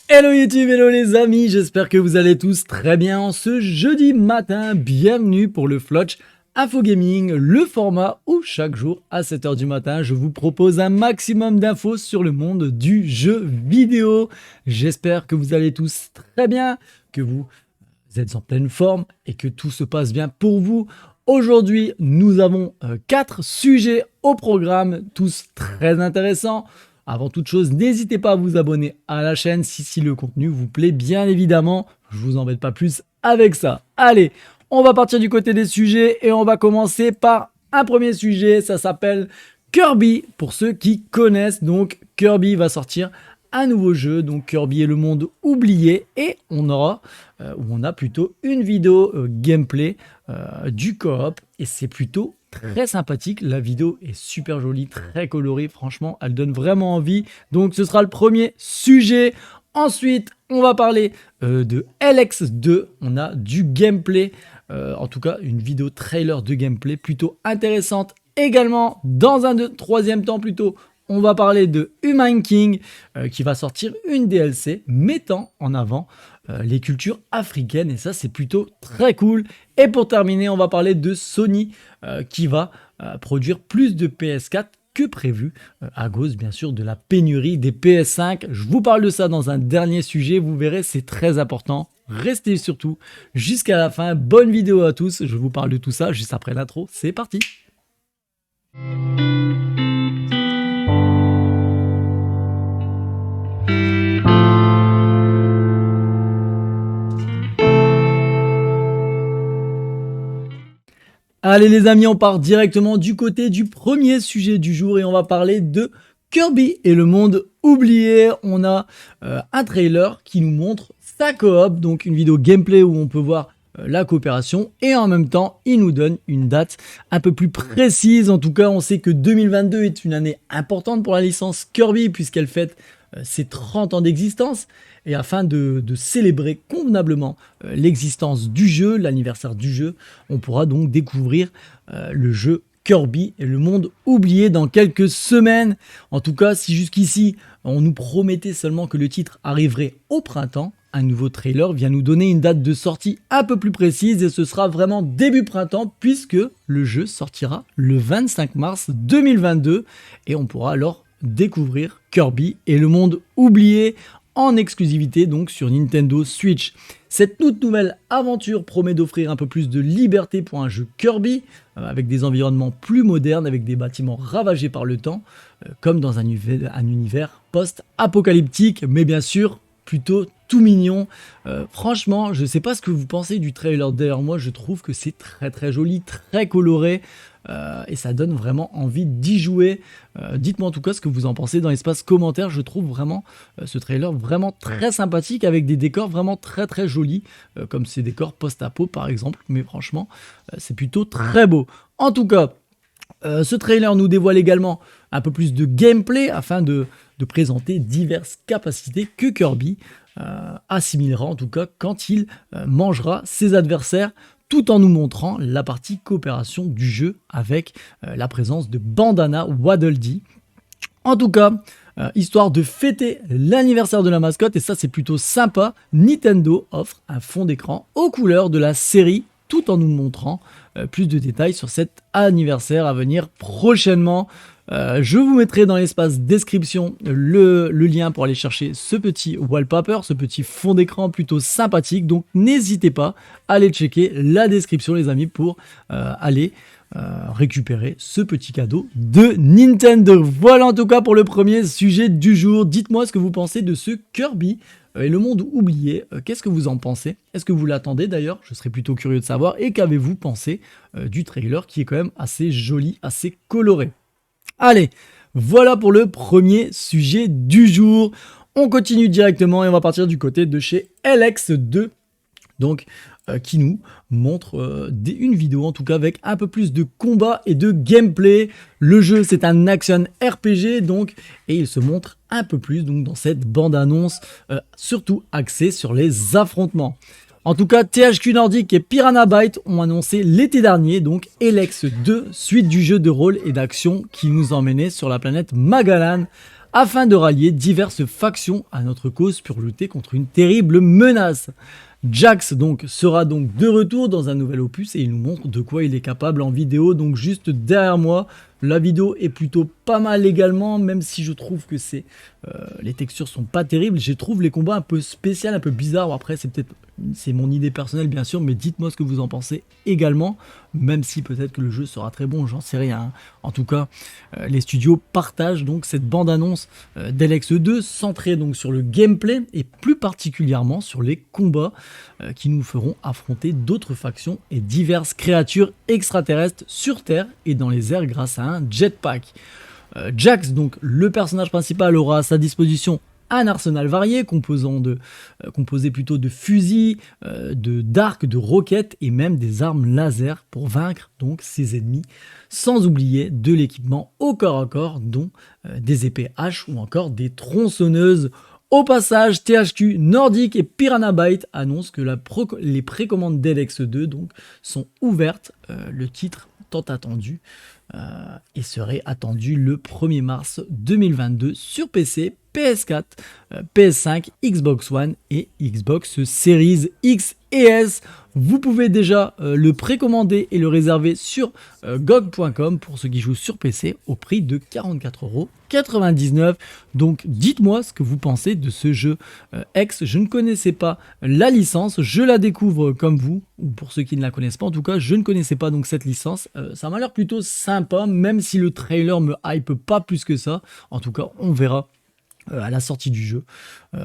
Hello YouTube, hello les amis, j'espère que vous allez tous très bien en ce jeudi matin. Bienvenue pour le Flotch Info Gaming, le format où chaque jour à 7h du matin, je vous propose un maximum d'infos sur le monde du jeu vidéo. J'espère que vous allez tous très bien, que vous êtes en pleine forme et que tout se passe bien pour vous. Aujourd'hui, nous avons 4 sujets au programme, tous très intéressants. Avant toute chose, n'hésitez pas à vous abonner à la chaîne si le contenu vous plaît, bien évidemment. Je vous embête pas plus avec ça. Allez, on va partir du côté des sujets et on va commencer par un premier sujet. Ça s'appelle Kirby. Pour ceux qui connaissent, donc Kirby va sortir un nouveau jeu, donc Kirby et le monde oublié, et on a plutôt une vidéo gameplay du coop, et c'est plutôt très sympathique. La vidéo est super jolie, très colorée, franchement elle donne vraiment envie. Donc ce sera le premier sujet. Ensuite on va parler de LX2. On a du gameplay, en tout cas une vidéo trailer de gameplay plutôt intéressante. Également dans un troisième temps plutôt, on va parler de Human King qui va sortir une DLC mettant en avant les cultures africaines, et ça c'est plutôt très cool. Et pour terminer, on va parler de Sony qui va produire plus de PS4 que prévu à cause bien sûr de la pénurie des PS5. Je vous parle de ça dans un dernier sujet, vous verrez, c'est très important. Restez surtout jusqu'à la fin. Bonne vidéo à tous, je vous parle de tout ça juste après l'intro, c'est parti. Allez les amis, on part directement du côté du premier sujet du jour et on va parler de Kirby et le monde oublié. On a un trailer qui nous montre sa coop, donc une vidéo gameplay où on peut voir la coopération, et en même temps il nous donne une date un peu plus précise. En tout cas on sait que 2022 est une année importante pour la licence Kirby puisqu'elle fête ses 30 ans d'existence, et afin de célébrer convenablement l'existence du jeu, l'anniversaire du jeu, on pourra donc découvrir le jeu Kirby et le monde oublié dans quelques semaines. En tout cas, si jusqu'ici on nous promettait seulement que le titre arriverait au printemps, un nouveau trailer vient nous donner une date de sortie un peu plus précise, et ce sera vraiment début printemps puisque le jeu sortira le 25 mars 2022 et on pourra alors découvrir Kirby et le monde oublié en exclusivité donc sur Nintendo Switch. Cette toute nouvelle aventure promet d'offrir un peu plus de liberté pour un jeu Kirby, avec des environnements plus modernes, avec des bâtiments ravagés par le temps, comme dans un univers post-apocalyptique, mais bien sûr plutôt tout mignon. Franchement, je sais pas ce que vous pensez du trailer. D'ailleurs, moi je trouve que c'est très très joli, très coloré, et ça donne vraiment envie d'y jouer. Dites-moi en tout cas ce que vous en pensez dans l'espace commentaire. Je trouve vraiment ce trailer vraiment très sympathique, avec des décors vraiment très très jolis, comme ces décors post-apo par exemple, mais franchement c'est plutôt très beau. En tout cas, ce trailer nous dévoile également un peu plus de gameplay afin de présenter diverses capacités que Kirby assimilera, en tout cas quand il mangera ses adversaires, tout en nous montrant la partie coopération du jeu avec la présence de Bandana Waddle Dee. En tout cas, histoire de fêter l'anniversaire de la mascotte, et ça c'est plutôt sympa, Nintendo offre un fond d'écran aux couleurs de la série, tout en nous montrant plus de détails sur cet anniversaire à venir prochainement. Je vous mettrai dans l'espace description le lien pour aller chercher ce petit wallpaper, ce petit fond d'écran plutôt sympathique. Donc n'hésitez pas à aller checker la description les amis pour aller récupérer ce petit cadeau de Nintendo. Voilà en tout cas pour le premier sujet du jour. Dites-moi ce que vous pensez de ce Kirby et le monde oublié. Qu'est-ce que vous en pensez? Est-ce que vous l'attendez d'ailleurs? Je serais plutôt curieux de savoir. Et qu'avez-vous pensé du trailer qui est quand même assez joli, assez coloré? Allez, voilà pour le premier sujet du jour. On continue directement et on va partir du côté de chez LX2. Donc, qui nous montre une vidéo en tout cas avec un peu plus de combat et de gameplay. Le jeu c'est un action RPG donc, et il se montre un peu plus donc dans cette bande-annonce, surtout axée sur les affrontements. En tout cas, THQ Nordic et Piranha Bytes ont annoncé l'été dernier donc LX2, suite du jeu de rôle et d'action qui nous emmenait sur la planète Magellan, afin de rallier diverses factions à notre cause pour lutter contre une terrible menace. Jax donc sera donc de retour dans un nouvel opus et il nous montre de quoi il est capable en vidéo, donc juste derrière moi. La vidéo est plutôt pas mal également, même si je trouve que les textures sont pas terribles. Je trouve les combats un peu spéciaux, un peu bizarres. Après, c'est mon idée personnelle bien sûr, mais dites-moi ce que vous en pensez également. Même si peut-être que le jeu sera très bon, j'en sais rien. En tout cas, les studios partagent donc cette bande-annonce d'LX2 centrée donc sur le gameplay et plus particulièrement sur les combats qui nous feront affronter d'autres factions et diverses créatures extraterrestres sur Terre et dans les airs grâce à un jetpack. Jax, donc le personnage principal, aura à sa disposition un arsenal varié composé plutôt de fusils, d'arcs, de roquettes et même des armes laser pour vaincre donc ses ennemis, sans oublier de l'équipement au corps à corps dont des épées haches ou encore des tronçonneuses. Au passage, THQ Nordic et Piranha Bytes annoncent que les précommandes d'LX2 donc sont ouvertes. Le titre tant attendu et serait attendu le 1er mars 2022 sur PC, PS4, PS5, Xbox One et Xbox Series X et S. Vous pouvez déjà le précommander et le réserver sur GOG.com pour ceux qui jouent sur PC au prix de 44,99 €. Donc dites-moi ce que vous pensez de ce jeu X. Je ne connaissais pas la licence, je la découvre comme vous, ou pour ceux qui ne la connaissent pas en tout cas, je ne connaissais pas donc cette licence. Ça m'a l'air plutôt sympa, même si le trailer me hype pas plus que ça. En tout cas, on verra à la sortie du jeu.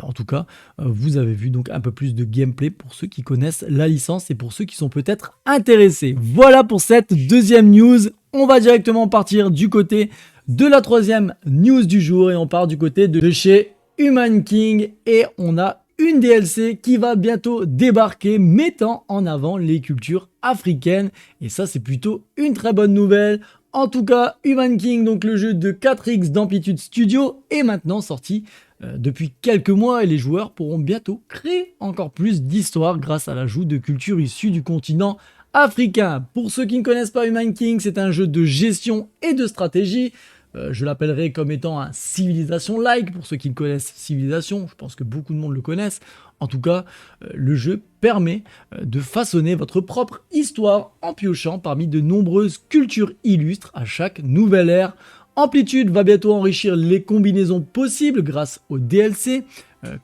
En tout cas, vous avez vu donc un peu plus de gameplay pour ceux qui connaissent la licence et pour ceux qui sont peut-être intéressés. Voilà pour cette deuxième news. On va directement partir du côté de la troisième news du jour et on part du côté de chez Human King et on a une DLC qui va bientôt débarquer mettant en avant les cultures africaines et ça c'est plutôt une très bonne nouvelle. En tout cas, Human King, donc le jeu de 4X d'Amplitude Studio, est maintenant sorti depuis quelques mois et les joueurs pourront bientôt créer encore plus d'histoires grâce à l'ajout de cultures issues du continent africain. Pour ceux qui ne connaissent pas Human King, c'est un jeu de gestion et de stratégie. Je l'appellerai comme étant un Civilization-like, pour ceux qui connaissent Civilization, je pense que beaucoup de monde le connaissent. En tout cas, le jeu permet de façonner votre propre histoire en piochant parmi de nombreuses cultures illustres à chaque nouvelle ère. Amplitude va bientôt enrichir les combinaisons possibles grâce au DLC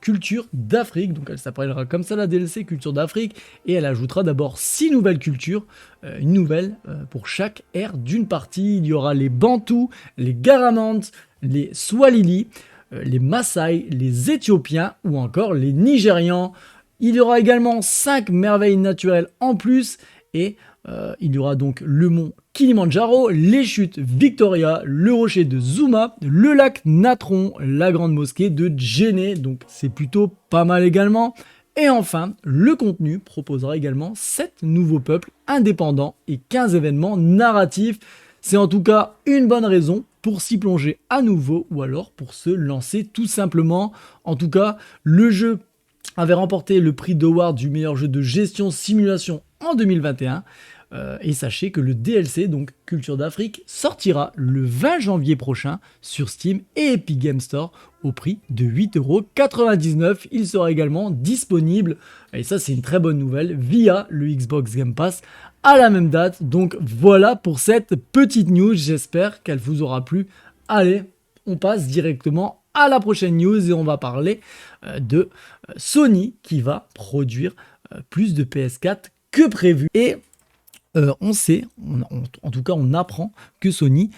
Culture d'Afrique, donc elle s'appellera comme ça la DLC Culture d'Afrique et elle ajoutera d'abord 6 nouvelles cultures, une nouvelle pour chaque ère d'une partie. Il y aura les Bantous, les Garamantes, les Swahili, les Maasai, les Éthiopiens ou encore les Nigérians. Il y aura également 5 merveilles naturelles en plus et il y aura donc le mont Kilimandjaro, les chutes Victoria, le rocher de Zuma, le lac Natron, la grande mosquée de Djenné, donc c'est plutôt pas mal également. Et enfin, le contenu proposera également 7 nouveaux peuples indépendants et 15 événements narratifs. C'est en tout cas une bonne raison pour s'y plonger à nouveau ou alors pour se lancer tout simplement. En tout cas, le jeu avait remporté le prix d'Award du meilleur jeu de gestion simulation en 2021. Et sachez que le DLC, donc Culture d'Afrique, sortira le 20 janvier prochain sur Steam et Epic Games Store au prix de 8,99 €. Il sera également disponible, et ça c'est une très bonne nouvelle, via le Xbox Game Pass à la même date. Donc voilà pour cette petite news, j'espère qu'elle vous aura plu. Allez, on passe directement à la prochaine news et on va parler de Sony qui va produire plus de PS4 que prévu. Et on sait, en tout cas on apprend que Sony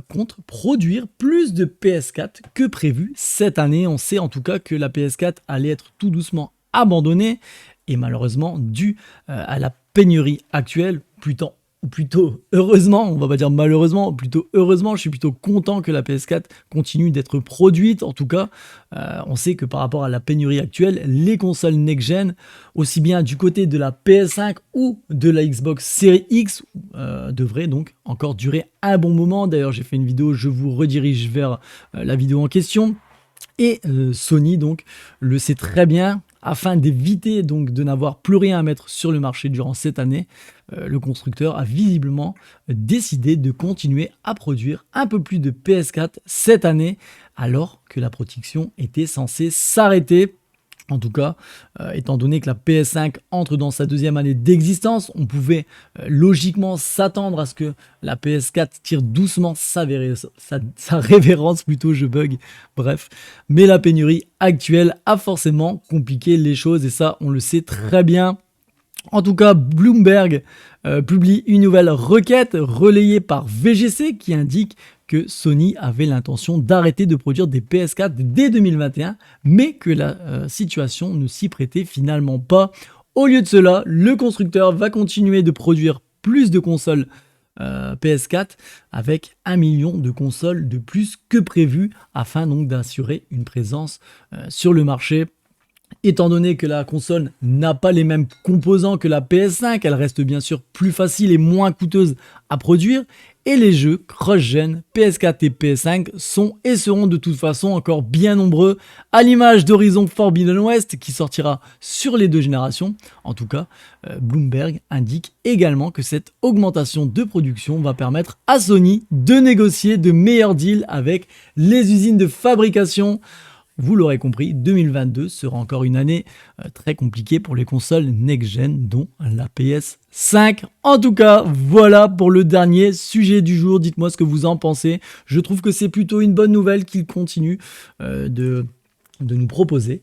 compte produire plus de PS4 que prévu cette année. On sait en tout cas que la PS4 allait être tout doucement abandonnée et malheureusement dû à la pénurie actuelle, plutôt heureusement, on va pas dire malheureusement, plutôt heureusement, je suis plutôt content que la PS4 continue d'être produite. En tout cas, on sait que par rapport à la pénurie actuelle, les consoles next-gen, aussi bien du côté de la PS5 ou de la Xbox Series X, devraient donc encore durer un bon moment. D'ailleurs, j'ai fait une vidéo, je vous redirige vers la vidéo en question. Et Sony donc le sait très bien, Afin d'éviter donc de n'avoir plus rien à mettre sur le marché durant cette année, le constructeur a visiblement décidé de continuer à produire un peu plus de PS4 cette année, alors que la production était censée s'arrêter. En tout cas, étant donné que la PS5 entre dans sa deuxième année d'existence, on pouvait logiquement s'attendre à ce que la PS4 tire doucement sa révérence, plutôt je bug, bref. Mais la pénurie actuelle a forcément compliqué les choses et ça, on le sait très bien. En tout cas, Bloomberg publie une nouvelle requête relayée par VGC qui indique que Sony avait l'intention d'arrêter de produire des PS4 dès 2021, mais que la situation ne s'y prêtait finalement pas. Au lieu de cela, le constructeur va continuer de produire plus de consoles PS4 avec 1 million de consoles de plus que prévu afin donc d'assurer une présence sur le marché. Étant donné que la console n'a pas les mêmes composants que la PS5, elle reste bien sûr plus facile et moins coûteuse à produire. Et les jeux cross-gen PS4 et PS5 sont et seront de toute façon encore bien nombreux, à l'image d'Horizon Forbidden West qui sortira sur les deux générations. En tout cas, Bloomberg indique également que cette augmentation de production va permettre à Sony de négocier de meilleurs deals avec les usines de fabrication. Vous l'aurez compris, 2022 sera encore une année très compliquée pour les consoles next-gen, dont la PS5. En tout cas, voilà pour le dernier sujet du jour. Dites-moi ce que vous en pensez. Je trouve que c'est plutôt une bonne nouvelle qu'il continue de nous proposer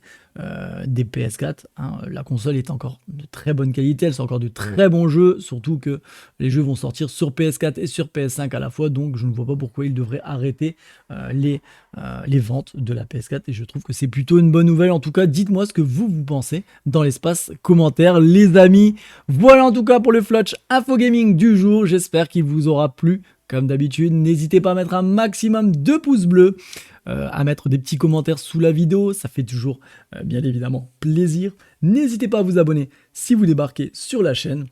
des PS4. La console est encore de très bonne qualité, elle sort encore de très bons jeux, surtout que les jeux vont sortir sur PS4 et sur PS5 à la fois, donc je ne vois pas pourquoi ils devraient arrêter les ventes de la PS4 et je trouve que c'est plutôt une bonne nouvelle. En tout cas, dites-moi ce que vous pensez dans l'espace commentaire, les amis. Voilà en tout cas pour le Flash Info Gaming du jour, j'espère qu'il vous aura plu. Comme d'habitude, n'hésitez pas à mettre un maximum de pouces bleus, à mettre des petits commentaires sous la vidéo, ça fait toujours bien évidemment plaisir. N'hésitez pas à vous abonner si vous débarquez sur la chaîne.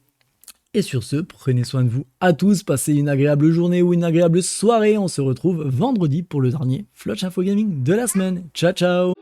Et sur ce, prenez soin de vous à tous, passez une agréable journée ou une agréable soirée. On se retrouve vendredi pour le dernier Flash Info Gaming de la semaine. Ciao ciao.